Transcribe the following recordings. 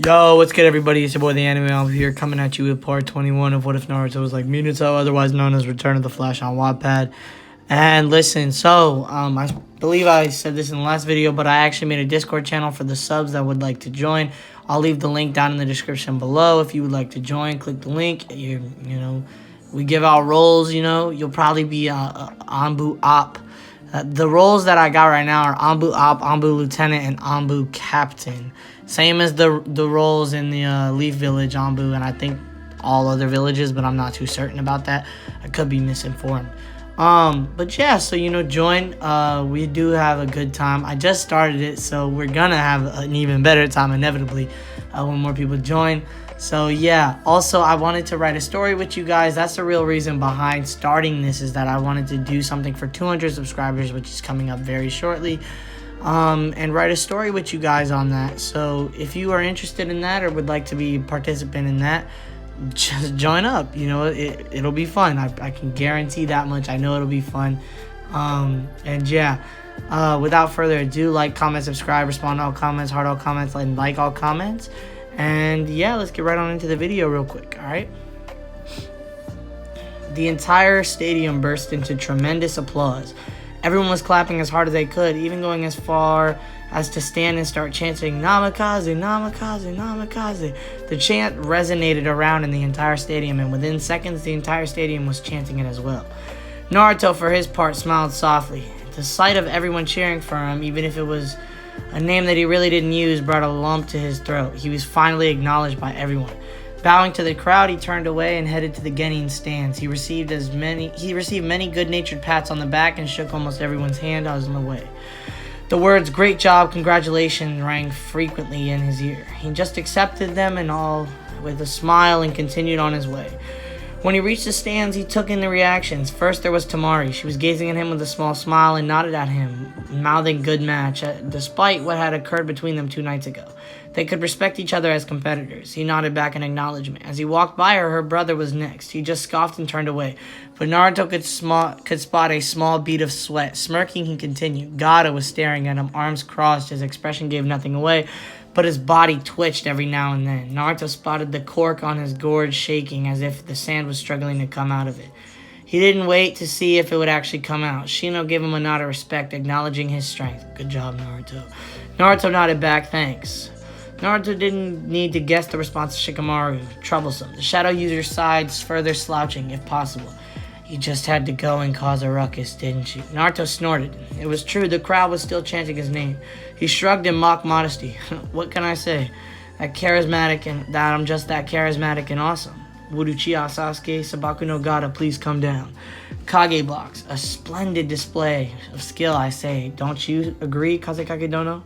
Yo, what's good, everybody? It's your boy, the Anime Elf here, coming at you with part 21 of What If Naruto Was Like Minato, otherwise known as Return of the Flash on Wattpad. And listen, I believe I said this in the last video, but I actually made a Discord channel for the subs that would like to join. I'll leave the link down in the description below. If you would like to join, click the link. We give out roles, You'll probably be Anbu Op. The roles that I got right now are Anbu Op, Anbu Lieutenant, and Anbu Captain. Same as the roles in the Leaf Village, Anbu, and I think all other villages, but I'm not too certain about that. I could be misinformed. But yeah, so, join. We do have a good time. I just started it, so we're gonna have an even better time, inevitably, when more people join. So yeah, also I wanted to write a story with you guys. That's the real reason behind starting this, is that I wanted to do something for 200 subscribers, which is coming up very shortly, and write a story with you guys on that. So if you are interested in that or would like to be a participant in that, just join up. It'll be fun. I can guarantee that much. I know it'll be fun. And yeah, without further ado, like, comment, subscribe, respond to all comments, heart all comments, and like all comments. And yeah, let's get right on into the video real quick, alright? The entire stadium burst into tremendous applause. Everyone was clapping as hard as they could, even going as far as to stand and start chanting, "Namikaze, Namikaze, Namikaze." The chant resonated around in the entire stadium, and within seconds, the entire stadium was chanting it as well. Naruto, for his part, smiled softly. The sight of everyone cheering for him, even if it was a name that he really didn't use, brought a lump to his throat. He was finally acknowledged by everyone. Bowing to the crowd, he turned away and headed to the Genin stands. He received many good-natured pats on the back and shook almost everyone's hand on the way. The words "great job," "congratulations" rang frequently in his ear. He just accepted them and all with a smile and continued on his way. When he reached the stands, he took in the reactions. First, there was Temari. She was gazing at him with a small smile and nodded at him, mouthing "good match," despite what had occurred between them 2 nights ago. They could respect each other as competitors. He nodded back in acknowledgement. As he walked by her brother was next. He just scoffed and turned away. But Naruto could spot a small bead of sweat. Smirking, he continued. Gaara was staring at him, arms crossed. His expression gave nothing away, but his body twitched every now and then. Naruto spotted the cork on his gourd shaking as if the sand was struggling to come out of it. He didn't wait to see if it would actually come out. Shino gave him a nod of respect, acknowledging his strength. "Good job, Naruto." Naruto nodded back, "Thanks." Naruto didn't need to guess the response of Shikamaru. Troublesome. The shadow user sighed, further slouching, if possible. "You just had to go and cause a ruckus, didn't you?" Naruto snorted. It was true, the crowd was still chanting his name. He shrugged in mock modesty. "What can I say? I'm just that charismatic and awesome. Would Uchiha Sasuke, Sabaku no Gaara please come down?" Kage blocks. A splendid display of skill, I say. Don't you agree, Kazekage Dono?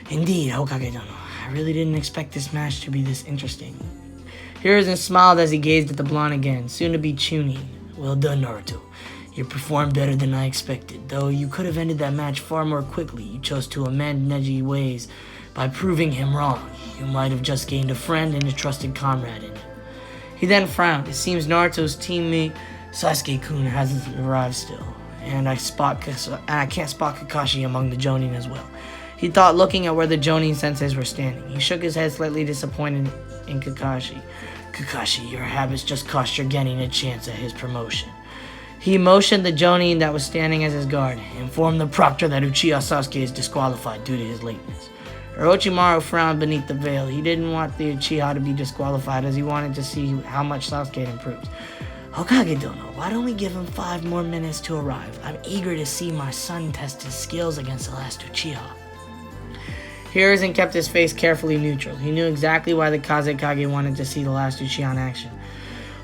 "Indeed, Hokage Dono. I really didn't expect this match to be this interesting." Hiruzen smiled as he gazed at the blonde again, soon to be Chunin. "Well done, Naruto. You performed better than I expected, though you could have ended that match far more quickly. You chose to amend Neji's ways by proving him wrong. You might have just gained a friend and a trusted comrade in him." He then frowned. It seems Naruto's teammate Sasuke-kun hasn't arrived still, and I can't spot Kakashi among the Jonin as well. He thought, looking at where the Jonin senseis were standing. He shook his head, slightly disappointed in Kakashi. "Kakashi, your habits just cost your Genin a chance at his promotion." He motioned the Jonin that was standing as his guard. "Inform the proctor that Uchiha Sasuke is disqualified due to his lateness." Orochimaru frowned beneath the veil. He didn't want the Uchiha to be disqualified, as he wanted to see how much Sasuke had improved. "Hokage Dono, why don't we give him 5 more minutes to arrive? I'm eager to see my son test his skills against the last Uchiha." Hiruzen kept his face carefully neutral. He knew exactly why the Kazekage wanted to see the last Uchiha in action.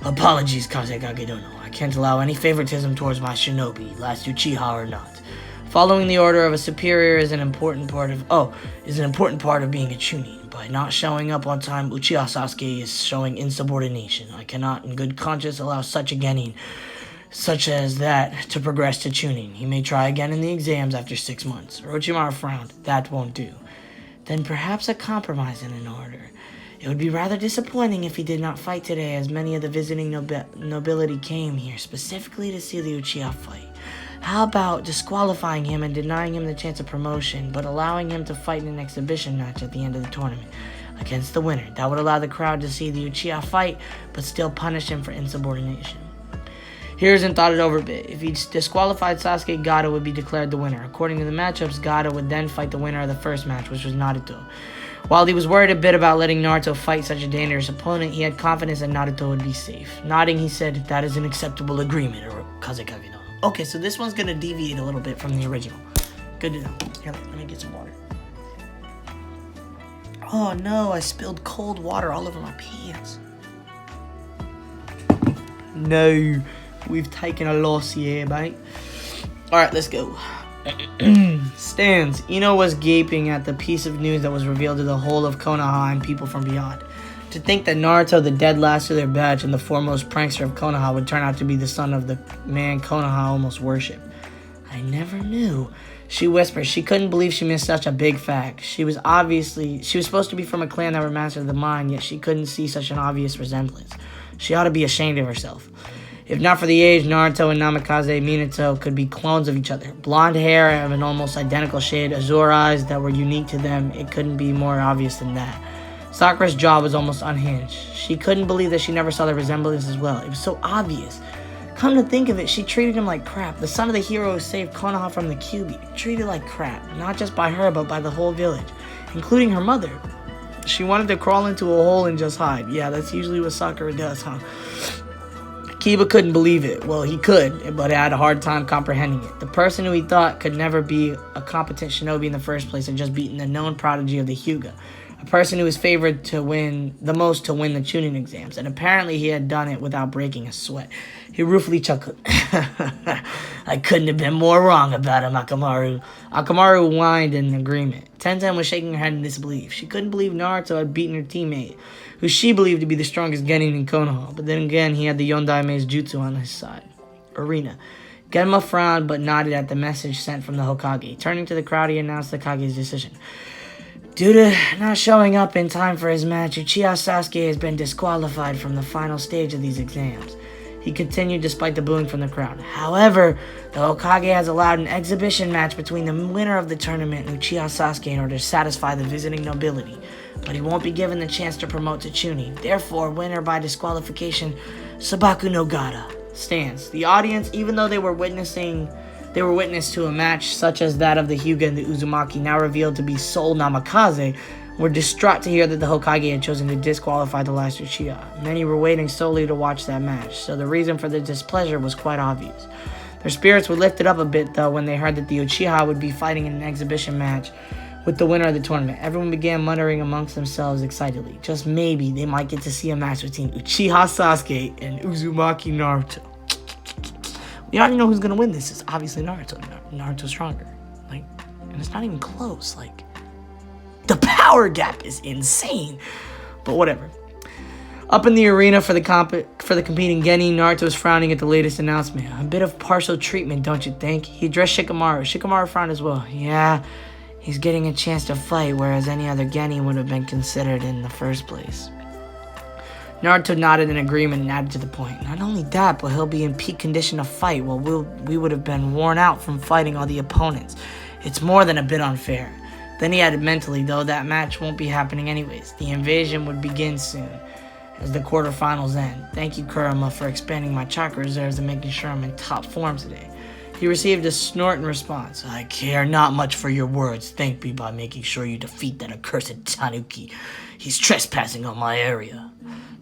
"Apologies, Kazekage Dono. I can't allow any favoritism towards my shinobi, last Uchiha or not. Following the order of a superior is an important part of being a Chunin. By not showing up on time, Uchiha Sasuke is showing insubordination. I cannot in good conscience allow such a Genin such as that to progress to Chunin. He may try again in the exams after 6 months." Orochimaru frowned. "That won't do." "Then perhaps a compromise in an order. It would be rather disappointing if he did not fight today, as many of the visiting nobility came here specifically to see the Uchiha fight. How about disqualifying him and denying him the chance of promotion, but allowing him to fight in an exhibition match at the end of the tournament? against the winner. That would allow the crowd to see the Uchiha fight, but still punish him for insubordination. Hiruzen thought it over a bit. If he disqualified Sasuke, Gaara would be declared the winner. According to the matchups, Gaara would then fight the winner of the first match, which was Naruto. While he was worried a bit about letting Naruto fight such a dangerous opponent, he had confidence that Naruto would be safe. Nodding, he said, "That is an acceptable agreement," or Kazekage no. Okay, so this one's going to deviate a little bit from the original. Good to know. Here, let me get some water. Oh no, I spilled cold water all over my pants. No, we've taken a loss here, mate. Alright, let's go. Stands. Ino was gaping at the piece of news that was revealed to the whole of Konoha and people from beyond. To think that Naruto, the dead last of their batch and the foremost prankster of Konoha, would turn out to be the son of the man Konoha almost worshipped. I never knew. She whispered. She couldn't believe she missed such a big fact. She was supposed to be from a clan that were masters of the mind, yet she couldn't see such an obvious resemblance. She ought to be ashamed of herself. If not for the age, Naruto and Namikaze Minato could be clones of each other. Blonde hair of an almost identical shade, azure eyes that were unique to them. It couldn't be more obvious than that. Sakura's jaw was almost unhinged. She couldn't believe that she never saw the resemblance as well. It was so obvious. Come to think of it, she treated him like crap. The son of the hero who saved Konoha from the Kyuubi. Treated like crap. Not just by her, but by the whole village. Including her mother. She wanted to crawl into a hole and just hide. Yeah, that's usually what Sakura does, huh? Kiba couldn't believe it. Well, he could, but had a hard time comprehending it. The person who he thought could never be a competent shinobi in the first place had just beaten the known prodigy of the Hyuga. A person who was favored to win the Chunin exams, and apparently he had done it without breaking a sweat. He ruefully chuckled. I couldn't have been more wrong about him, Akamaru. Akamaru whined in agreement. Tenten was shaking her head in disbelief. She couldn't believe Naruto had beaten her teammate, who she believed to be the strongest genin in Konoha. But then again, he had the Yondaime's jutsu on his side. Arena. Genma frowned but nodded at the message sent from the Hokage. Turning to the crowd, he announced the Kage's decision. Due to not showing up in time for his match, Uchiha Sasuke has been disqualified from the final stage of these exams. He continued despite the booing from the crowd. However, the Hokage has allowed an exhibition match between the winner of the tournament and Uchiha Sasuke in order to satisfy the visiting nobility. But he won't be given the chance to promote to Chunin. Therefore, winner by disqualification, Sabaku no Gaara, stands. The audience, even though they were witness to a match such as that of the Hyuga and the Uzumaki, now revealed to be Soul Namikaze, were distraught to hear that the Hokage had chosen to disqualify the last Uchiha. Many were waiting solely to watch that match, so the reason for their displeasure was quite obvious. Their spirits were lifted up a bit, though, when they heard that the Uchiha would be fighting in an exhibition match with the winner of the tournament. Everyone began muttering amongst themselves excitedly. Just maybe they might get to see a match between Uchiha Sasuke and Uzumaki Naruto. We already know who's going to win this. It's obviously Naruto. Naruto's stronger. And it's not even close. The power gap is insane. But whatever. Up in the arena for the competing Genin, Naruto was frowning at the latest announcement. A bit of partial treatment, don't you think? He addressed Shikamaru. Shikamaru frowned as well. Yeah, he's getting a chance to fight, whereas any other Genin would have been considered in the first place. Naruto nodded in agreement and added to the point. Not only that, but he'll be in peak condition to fight, while we would have been worn out from fighting all the opponents. It's more than a bit unfair. Then he added mentally, though that match won't be happening anyways. The invasion would begin soon, as the quarterfinals end. Thank you, Kurama, for expanding my chakra reserves and making sure I'm in top form today. He received a snort in response. I care not much for your words. Thank me by making sure you defeat that accursed Tanuki. He's trespassing on my area.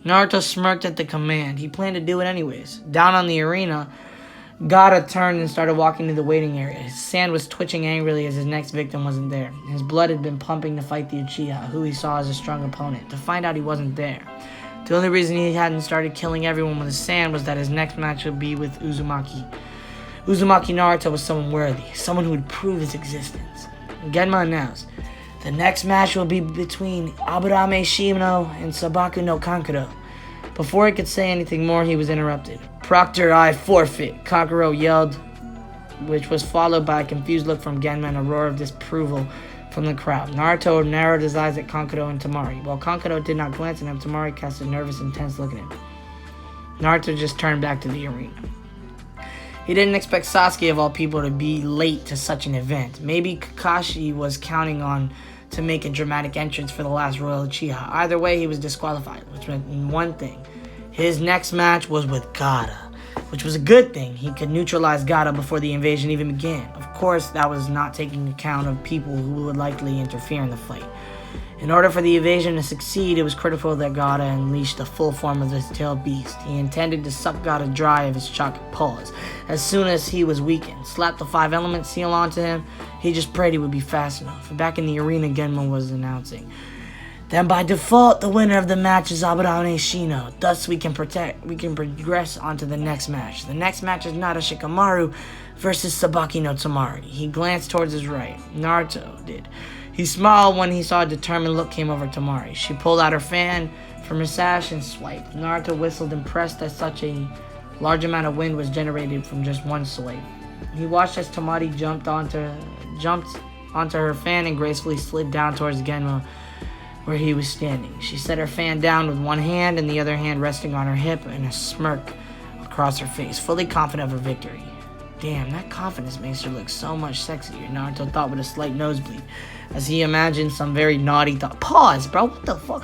Naruto smirked at the command. He planned to do it anyways. Down on the arena, Gaara turned and started walking to the waiting area. His hand was twitching angrily as his next victim wasn't there. His blood had been pumping to fight the Uchiha, who he saw as a strong opponent, to find out he wasn't there. The only reason he hadn't started killing everyone with his sand was that his next match would be with Uzumaki. Uzumaki Naruto was someone worthy, someone who would prove his existence. Genma announced, the next match will be between Aburame Shino and Sabaku no Kankuro. Before he could say anything more, he was interrupted. Proctor, I forfeit, Kankuro yelled, which was followed by a confused look from Genma and a roar of disapproval from the crowd. Naruto narrowed his eyes at Kankuro and Temari. While Kankuro did not glance at him, Temari cast a nervous, intense look at him. Naruto just turned back to the arena. He didn't expect Sasuke, of all people, to be late to such an event. Maybe Kakashi was counting on to make a dramatic entrance for the last Royal Uchiha. Either way, he was disqualified, which meant one thing. His next match was with Gaara, which was a good thing. He could neutralize Gaara before the invasion even began. Of course, that was not taking account of people who would likely interfere in the fight. In order for the invasion to succeed, it was critical that Gaara unleash the full form of his tailed beast. He intended to suck Gaara dry of his chocolate paws as soon as he was weakened, slap the 5 element seal onto him. He just prayed it would be fast enough. Back in the arena, Genma was announcing, "Then by default, the winner of the match is Aburame Shino. Thus, we can progress on to the next match. The next match is Naruto Shikamaru versus Sabaki no Temari." He glanced towards his right. Naruto did. He smiled when he saw a determined look came over Temari. She pulled out her fan from her sash and swiped. Naruto whistled, impressed that such a large amount of wind was generated from just one swipe. He watched as Temari jumped onto her fan and gracefully slid down towards Genma, where he was standing. She set her fan down with one hand and the other hand resting on her hip and a smirk across her face, fully confident of her victory. Damn, that confidence makes her look so much sexier, Naruto thought with a slight nosebleed, as he imagined some very naughty thought. Pause, bro, what the fuck?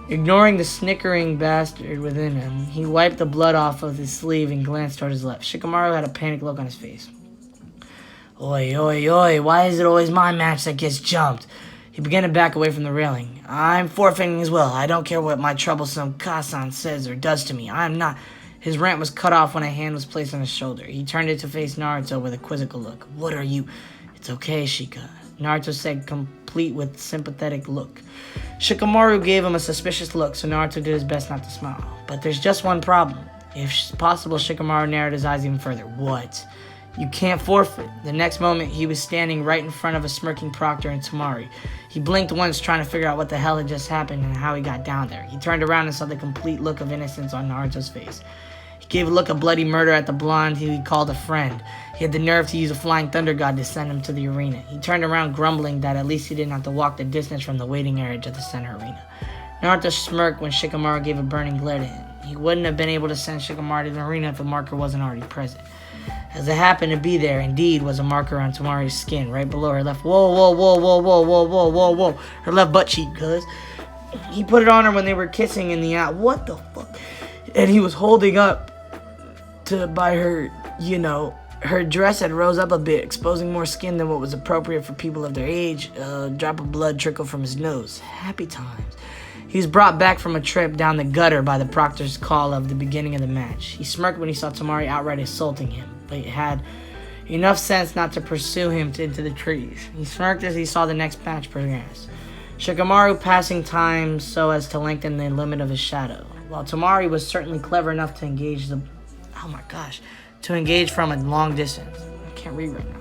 Ignoring the snickering bastard within him, he wiped the blood off of his sleeve and glanced toward his left. Shikamaru had a panicked look on his face. Oi, oi, oi, why is it always my match that gets jumped? He began to back away from the railing. I'm forfeiting as well. I don't care what my troublesome Kasan says or does to me. I'm not... His rant was cut off when a hand was placed on his shoulder. He turned it to face Naruto with a quizzical look. What are you... It's okay, Shika, Naruto said, complete with sympathetic look. Shikamaru gave him a suspicious look, so Naruto did his best not to smile. But there's just one problem. If possible, Shikamaru narrowed his eyes even further. What? You can't forfeit. The next moment, he was standing right in front of a smirking Proctor and Temari. He blinked once, trying to figure out what the hell had just happened and how he got down there. He turned around and saw the complete look of innocence on Naruto's face. He gave a look of bloody murder at the blonde who he called a friend. He had the nerve to use a flying thunder god to send him to the arena. He turned around grumbling that at least he didn't have to walk the distance from the waiting area to the center arena. Naruto smirked when Shikamaru gave a burning glare to him. He wouldn't have been able to send Shikamaru to the arena if a marker wasn't already present. As it happened to be there, indeed, was a marker on Temari's skin, right below her left. Whoa. Her left butt cheek, cuz. He put it on her when they were kissing in the eye. What the fuck? And he was holding up by her, her dress had rose up a bit, exposing more skin than what was appropriate for people of their age. A drop of blood trickled from his nose. Happy times. He was brought back from a trip down the gutter by the proctor's call of the beginning of the match. He smirked when he saw Temari outright assaulting him, but he had enough sense not to pursue him into the trees. He smirked as he saw the next match progress. Shikamaru passing time so as to lengthen the limit of his shadow. While Temari was certainly clever enough to engage from a long distance. I can't read right now.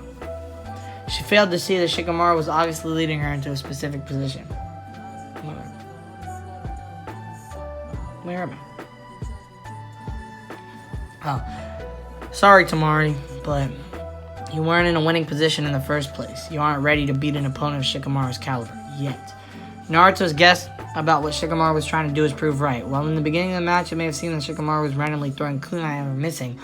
She failed to see that Shikamaru was obviously leading her into a specific position. Where am I? Oh. Sorry, Temari, but you weren't in a winning position in the first place. You aren't ready to beat an opponent of Shikamaru's caliber yet. Naruto's guess about what Shikamaru was trying to do is proved right. While in the beginning of the match, it may have seemed that Shikamaru was randomly throwing kunai or missing,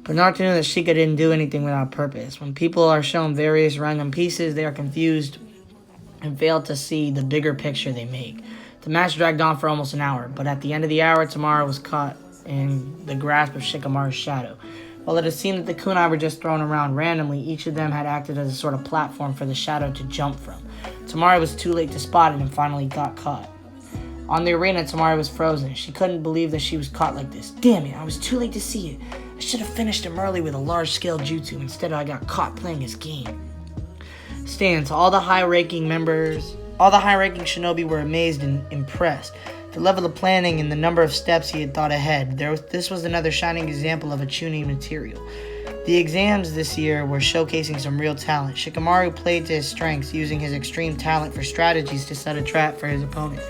but Naruto knew that Shika didn't do anything without purpose. When people are shown various random pieces, they are confused and fail to see the bigger picture they make. The match dragged on for almost an hour, but at the end of the hour, Temari was caught in the grasp of Shikamaru's shadow. While it had seemed that the kunai were just thrown around randomly, each of them had acted as a sort of platform for the shadow to jump from. Temari was too late to spot it and finally got caught. On the arena, Temari was frozen. She couldn't believe that she was caught like this. Damn it, I was too late to see it. I should have finished him early with a large-scale jutsu. Instead, I got caught playing his game. Stands. All the high-ranking shinobi were amazed and impressed. The level of planning and the number of steps he had thought ahead. This was another shining example of a Chunin material. The exams this year were showcasing some real talent. Shikamaru played to his strengths, using his extreme talent for strategies to set a trap for his opponent.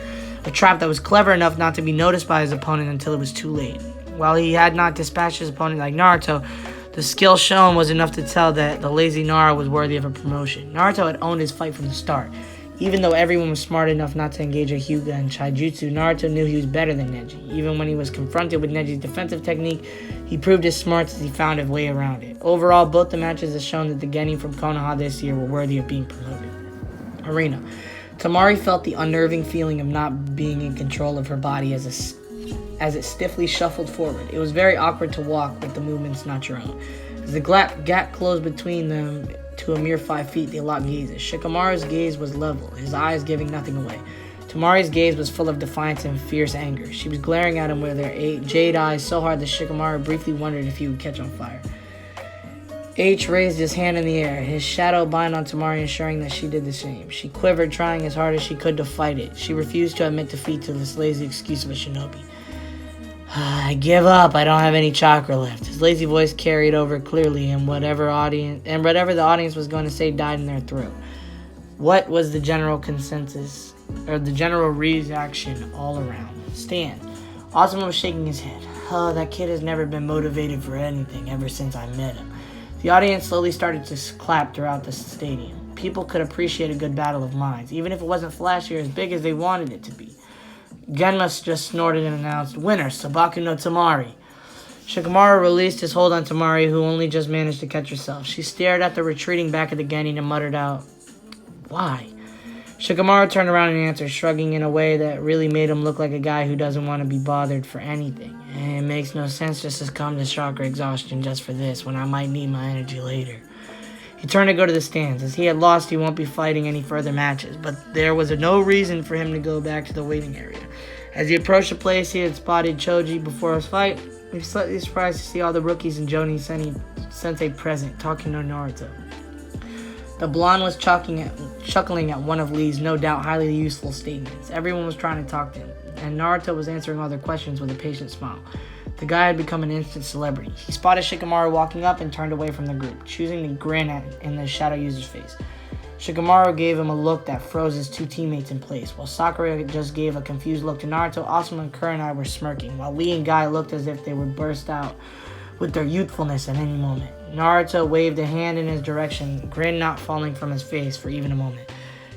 A trap that was clever enough not to be noticed by his opponent until it was too late. While he had not dispatched his opponent like Naruto, the skill shown was enough to tell that the lazy Nara was worthy of a promotion. Naruto had owned his fight from the start. Even though everyone was smart enough not to engage a Hyuga and Chaijutsu, Naruto knew he was better than Neji. Even when he was confronted with Neji's defensive technique, he proved his smarts as he found a way around it. Overall, both the matches have shown that the Genin from Konoha this year were worthy of being promoted. Arena. Temari felt the unnerving feeling of not being in control of her body as it stiffly shuffled forward. It was very awkward to walk with the movements not your own. As the gap closed between them to a mere 5 feet, they locked gazes. Shikamaru's gaze was level, his eyes giving nothing away. Temari's gaze was full of defiance and fierce anger. She was glaring at him with her jade eyes so hard that Shikamaru briefly wondered if he would catch on fire. H raised his hand in the air, his shadow bind on Temari, ensuring that she did the same. She quivered, trying as hard as she could to fight it. She refused to admit defeat to this lazy excuse of a shinobi. I give up. I don't have any chakra left. His lazy voice carried over clearly, and whatever the audience was going to say died in their throat. What was the general consensus, or the general reaction all around? Stan. Asuma was shaking his head. Oh, that kid has never been motivated for anything ever since I met him. The audience slowly started to clap throughout the stadium. People could appreciate a good battle of minds, even if it wasn't flashy or as big as they wanted it to be. Genma just snorted and announced, "Winner, Sabaku no Temari." Shikamaru released his hold on Temari, who only just managed to catch herself. She stared at the retreating back of the genin and muttered out, "Why?" Shikamaru turned around and answered, shrugging in a way that really made him look like a guy who doesn't want to be bothered for anything. It makes no sense just to succumb to chakra exhaustion just for this, when I might need my energy later. He turned to go to the stands. As he had lost, he won't be fighting any further matches, but there was no reason for him to go back to the waiting area. As he approached the place he had spotted Choji before his fight, he was slightly surprised to see all the rookies and Joni Sensei present, talking to Naruto. The blonde was chuckling at one of Lee's no doubt highly useful statements. Everyone was trying to talk to him, and Naruto was answering all their questions with a patient smile. The guy had become an instant celebrity. He spotted Shikamaru walking up and turned away from the group, choosing to grin in the shadow user's face. Shikamaru gave him a look that froze his two teammates in place. While Sakura just gave a confused look to Naruto, Asuma and Kurenai were smirking, while Lee and Guy looked as if they would burst out with their youthfulness at any moment. Naruto waved a hand in his direction, grin not falling from his face for even a moment.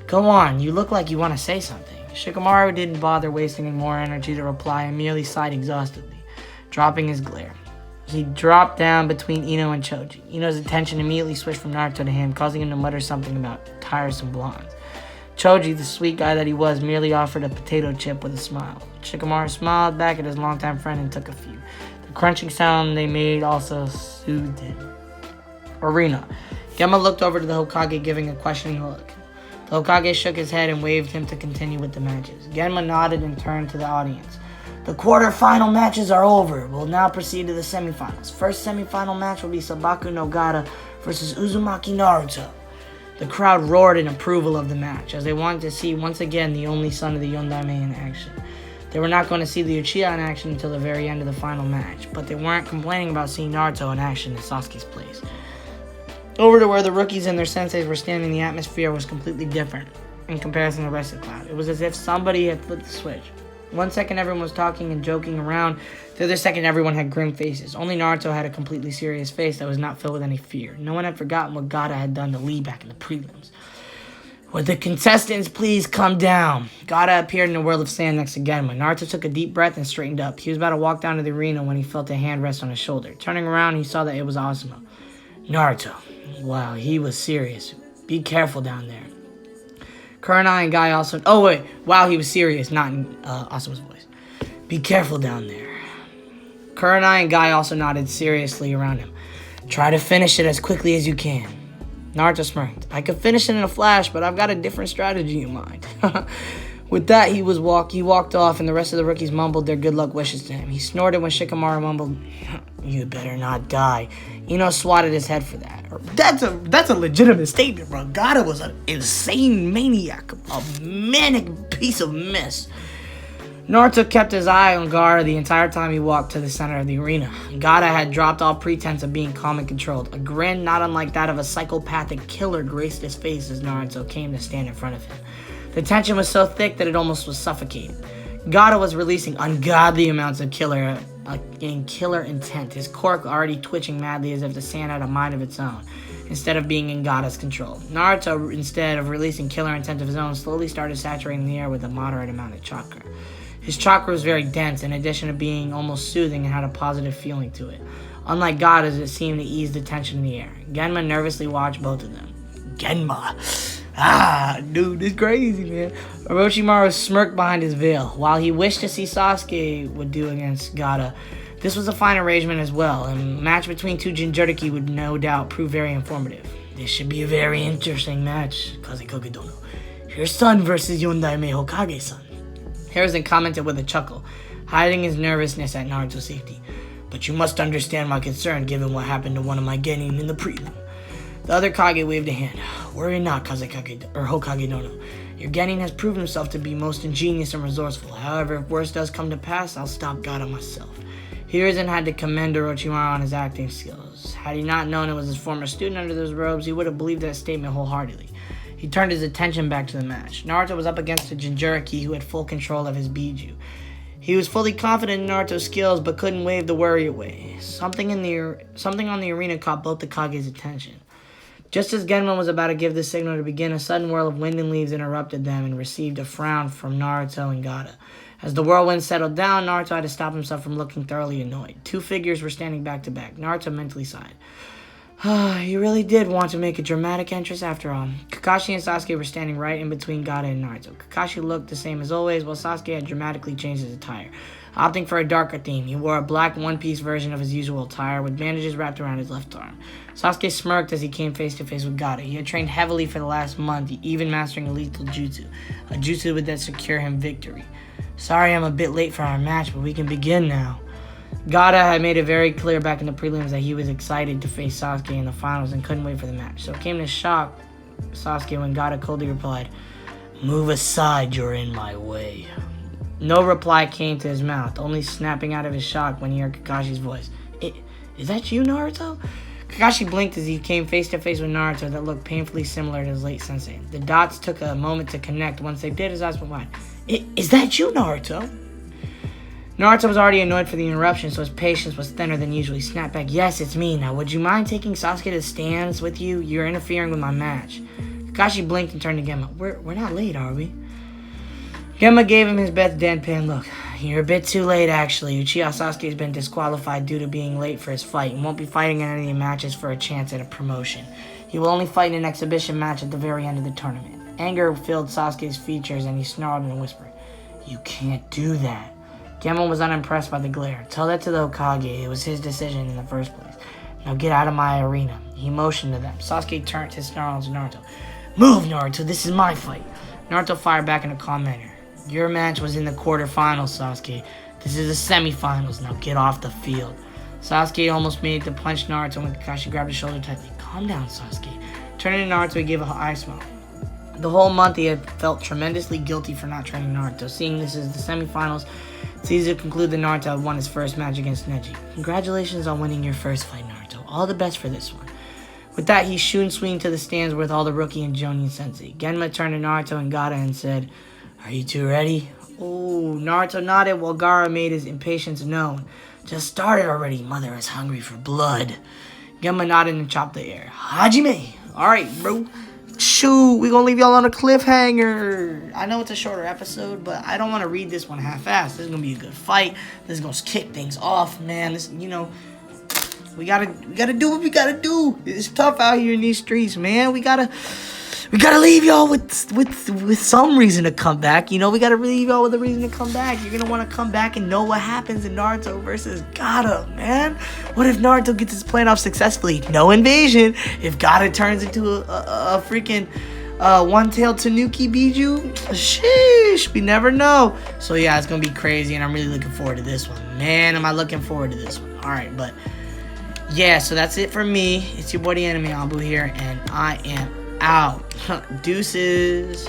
Go on, you look like you want to say something. Shikamaru didn't bother wasting any more energy to reply and merely sighed exhaustedly, dropping his glare. He dropped down between Ino and Choji. Ino's attention immediately switched from Naruto to him, causing him to mutter something about tiresome blondes. Choji, the sweet guy that he was, merely offered a potato chip with a smile. Shikamaru smiled back at his longtime friend and took a few. The crunching sound they made also soothed him. Arena. Genma looked over to the Hokage, giving a questioning look. The Hokage shook his head and waved him to continue with the matches. Genma nodded and turned to the audience. The quarter-final matches are over. We'll now proceed to the semifinals. First semifinal match will be Sabaku no Gaara versus Uzumaki Naruto. The crowd roared in approval of the match, as they wanted to see once again the only son of the Yondaime in action. They were not going to see the Uchiha in action until the very end of the final match, but they weren't complaining about seeing Naruto in action in Sasuke's place. Over to where the rookies and their senseis were standing, the atmosphere was completely different in comparison to the rest of the crowd. It was as if somebody had flipped the switch. 1 second everyone was talking and joking around, the other second everyone had grim faces. Only Naruto had a completely serious face that was not filled with any fear. No one had forgotten what Gaara had done to Lee back in the prelims. Would the contestants please come down? Gaara appeared in a whirl of sand next to Genma. Naruto took a deep breath and straightened up. He was about to walk down to the arena when he felt a hand rest on his shoulder. Turning around, he saw that it was Asuma. Naruto. Wow, he was serious. Be careful down there. Kurenai and Guy also... Oh, wait. Wow, he was serious, not in Asuma's voice. Be careful down there. Kurenai and Guy also nodded seriously around him. Try to finish it as quickly as you can. Naruto smirked. I could finish it in a flash, but I've got a different strategy in mind. With that, he walked off, and the rest of the rookies mumbled their good luck wishes to him. He snorted when Shikamaru mumbled, "You better not die." Ino swatted his head for that. That's a legitimate statement, bro. Gaara was an insane maniac, a manic piece of mess. Naruto kept his eye on Gaara the entire time he walked to the center of the arena. Gaara had dropped all pretense of being calm and controlled. A grin not unlike that of a psychopathic killer graced his face as Naruto came to stand in front of him. The tension was so thick that it almost was suffocating. Gaara was releasing ungodly amounts of killer intent, his cork already twitching madly as if the sand had a mind of its own, instead of being in Gaara's control. Naruto, instead of releasing killer intent of his own, slowly started saturating the air with a moderate amount of chakra. His chakra was very dense, in addition to being almost soothing and had a positive feeling to it. Unlike Gaara's, it seemed to ease the tension in the air. Genma nervously watched both of them. Genma, Dude, it's crazy, man. Orochimaru smirked behind his veil. While he wished to see Sasuke would do against Gaara, this was a fine arrangement as well, and a match between two Jinchuriki would no doubt prove very informative. This should be a very interesting match, Kazekage-dono. Your son versus Yondaime Hokage-san. Hiruzen commented with a chuckle, hiding his nervousness at Naruto's safety. But you must understand my concern given what happened to one of my genin in the prelim. The other Kage waved a hand. Worry not, Kazekage or Hokage-dono. Your genin has proven himself to be most ingenious and resourceful. However, if worse does come to pass, I'll stop Gaara myself. Hiruzen had to commend Orochimaru on his acting skills. Had he not known it was his former student under those robes, he would have believed that statement wholeheartedly. He turned his attention back to the match. Naruto was up against a Jinchuriki who had full control of his Biju. He was fully confident in Naruto's skills, but couldn't wave the worry away. Something on the arena caught both the Kage's attention. Just as Genma was about to give the signal to begin, a sudden whirl of wind and leaves interrupted them and received a frown from Naruto and Gaara. As the whirlwind settled down, Naruto had to stop himself from looking thoroughly annoyed. Two figures were standing back to back. Naruto mentally sighed. He really did want to make a dramatic entrance after all. Kakashi and Sasuke were standing right in between Gaara and Naruto. Kakashi looked the same as always, while Sasuke had dramatically changed his attire. Opting for a darker theme, he wore a black one-piece version of his usual attire with bandages wrapped around his left arm. Sasuke smirked as he came face-to-face with Gaara. He had trained heavily for the last month, even mastering a lethal jutsu. A jutsu that secure him victory. Sorry I'm a bit late for our match, but we can begin now. Gaara had made it very clear back in the prelims that he was excited to face Sasuke in the finals and couldn't wait for the match. So it came to shock Sasuke when Gaara coldly replied, "Move aside, you're in my way." No reply came to his mouth, only snapping out of his shock when he heard Kakashi's voice. Is that you, Naruto? Kakashi blinked as he came face to face with Naruto that looked painfully similar to his late sensei. The dots took a moment to connect. Once they did, his eyes went wide. Is that you, Naruto? Naruto was already annoyed for the interruption, so his patience was thinner than usual. He snapped back, "Yes, it's me. Now, would you mind taking Sasuke to the stands with you? You're interfering with my match." Kakashi blinked and turned to Genma. We're not late, are we? Genma gave him his best deadpan look. "You're a bit too late, actually. Uchiha Sasuke has been disqualified due to being late for his fight and won't be fighting in any matches for a chance at a promotion. He will only fight in an exhibition match at the very end of the tournament." Anger filled Sasuke's features and he snarled in a whisper, "You can't do that." Genma was unimpressed by the glare. "Tell that to the Hokage. It was his decision in the first place. Now get out of my arena." He motioned to them. Sasuke turned his snarl to Naruto. "Move, Naruto. This is my fight." Naruto fired back in a calm manner. "Your match was in the quarterfinals, Sasuke. This is the semifinals. Now get off the field." Sasuke almost made to punch Naruto when Kakashi grabbed his shoulder tightly. "Calm down, Sasuke." Turning to Naruto, he gave a eye smile. The whole month he had felt tremendously guilty for not training Naruto. Seeing this as the semifinals, it's easy to conclude that Naruto had won his first match against Neji. "Congratulations on winning your first fight, Naruto. All the best for this one." With that, he shooed swing to the stands with all the rookie and Jonin sensei. Genma turned to Naruto and Gaara and said, "Are you two ready?" Oh, Naruto nodded while Gaara made his impatience known. "Just started already. Mother is hungry for blood." Genma nodded and chopped the air. "Hajime!" Alright, bro. Shoot, we're gonna leave y'all on a cliffhanger. I know it's a shorter episode, but I don't want to read this one half-assed. This is gonna be a good fight. This is gonna kick things off, man. This, we gotta do what we gotta do. It's tough out here in these streets, man. We gotta leave y'all with some reason to come back. We gotta leave y'all with a reason to come back. You're gonna want to come back and know what happens in Naruto versus Gaara, man. What if Naruto gets his plan off successfully? No invasion. If Gaara turns into a freaking one-tailed Tanuki Biju, sheesh, we never know. So yeah, it's gonna be crazy, and I'm really looking forward to this one. Man, am I looking forward to this one. All right, but yeah, so that's it for me. It's your boy, the Anime Abu here, and I am out. Deuces.